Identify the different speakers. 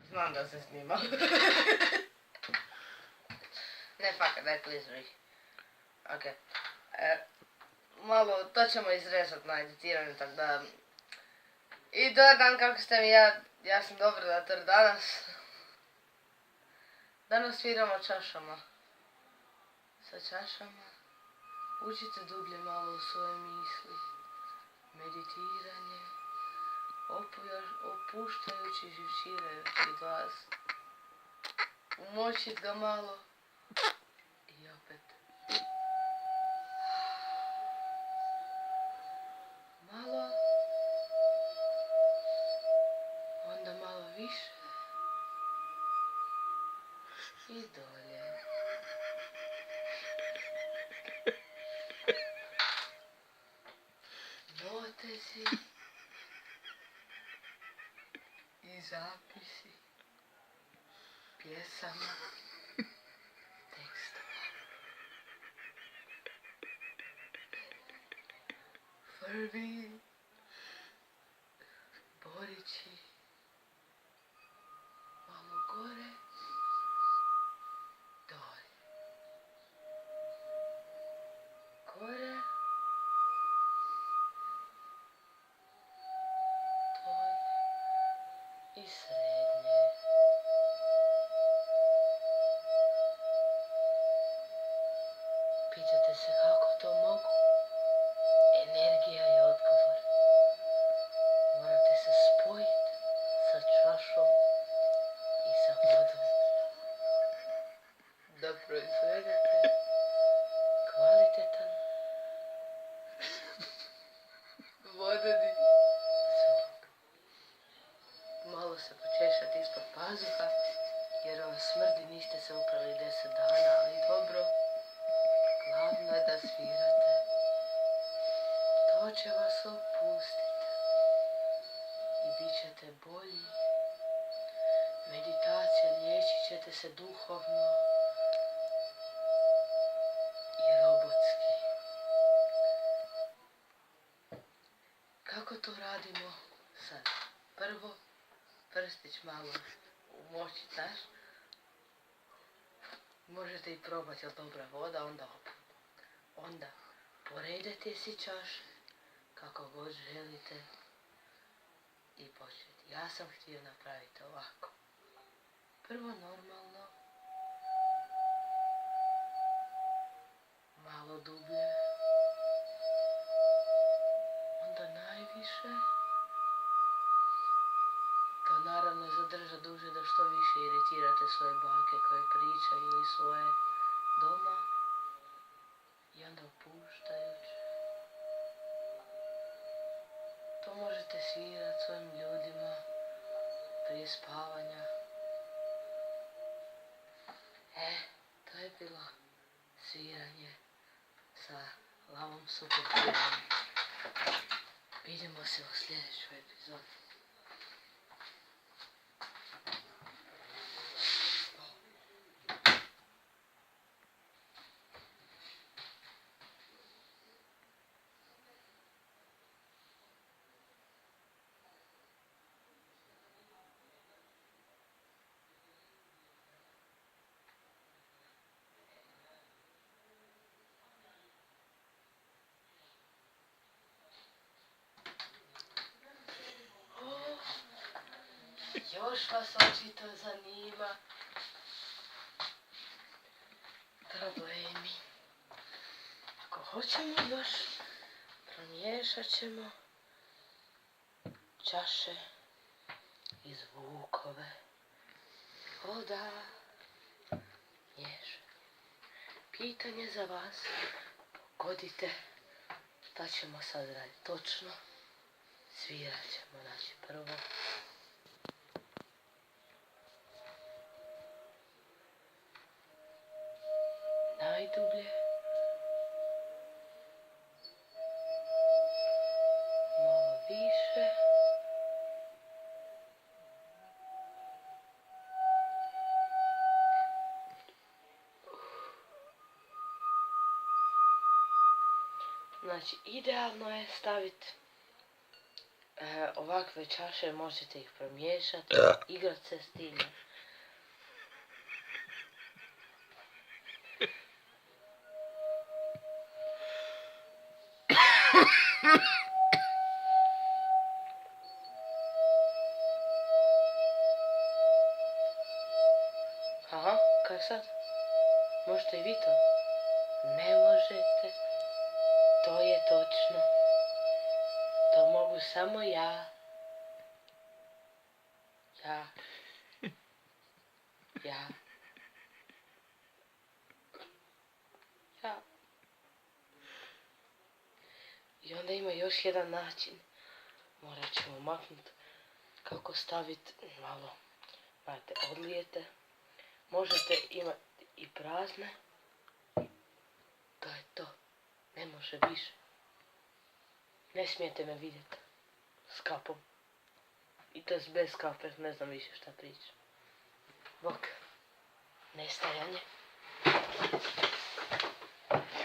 Speaker 1: Znam da se snima. Ne, fakat, daj please. Ok. Malo, to ćemo izrezat na editiranju, tako da... I dobar dan, kako ste mi, ja sam Dobrator danas. Danas sviramo čašama. Sa čašama. Učite dublje malo u svoje misli. Meditiranje. Opuštajući, živčirajući glas. Umočit ga malo. I opet. Malo. Onda malo više. I dolje. Notezi. I zapisi. Pjesama. Tekstova. Vrvi. Borići. Malo gore. Dolje. Gore. Dolje. I srednje. Pitate se kako to mogu? Energija je odgovor. Morate se spojiti sa čašom i sa vodom. Da proizvedete kvalitetan vodeni zvuk. Malo se počešati ispod pazuha, jer vam smrdi, niste se uprali 10 dana, ali dobro. Glavno je da svirate. To će vas opustiti. I bit ćete bolji. Meditacija, liječit ćete se duhovno i robotski. Kako to radimo sad? Prvo, prstić malo umočitaš. Možete i probati, jel dobra voda, onda opet. Onda poredajte si čaše kako god želite i početi. Ja sam htio napraviti ovako. Prvo normalno, malo dublje, onda najviše. To naravno zadrža duže da što više iritirate svoje bake koje pričaju iz svoje doma. I onda opuštajući. To možete svirati svojim ljudima prije spavanja. To je bilo sviranje sa Lavom Superhero. Vidimo se u sljedećoj epizodi. Još vas očito zanima problemi. Ako hoćemo još, promiješat ćemo čaše i zvukove. Da, miješanje. Pitanje za vas. Pogodite šta ćemo sad raditi točno. Svirat ćemo, znači prvo. Najdublje. Malo više. Znači, idealno je staviti Ovakve čaše možete ih promiješati, igrat se s time. Aha, kaj sad? Možete i vi to? Ne možete. To je točno. To mogu samo ja. Ja. Ja. Ja. I onda ima još jedan način. Morat ćemo maknuti kako staviti malo. Znate, odlijete. Možete imati i prazne. To je to. Ne može više. Ne smijete me vidjeti. S kapom. I to bez kape, ne znam više šta pričam. Bok. Nestajanje.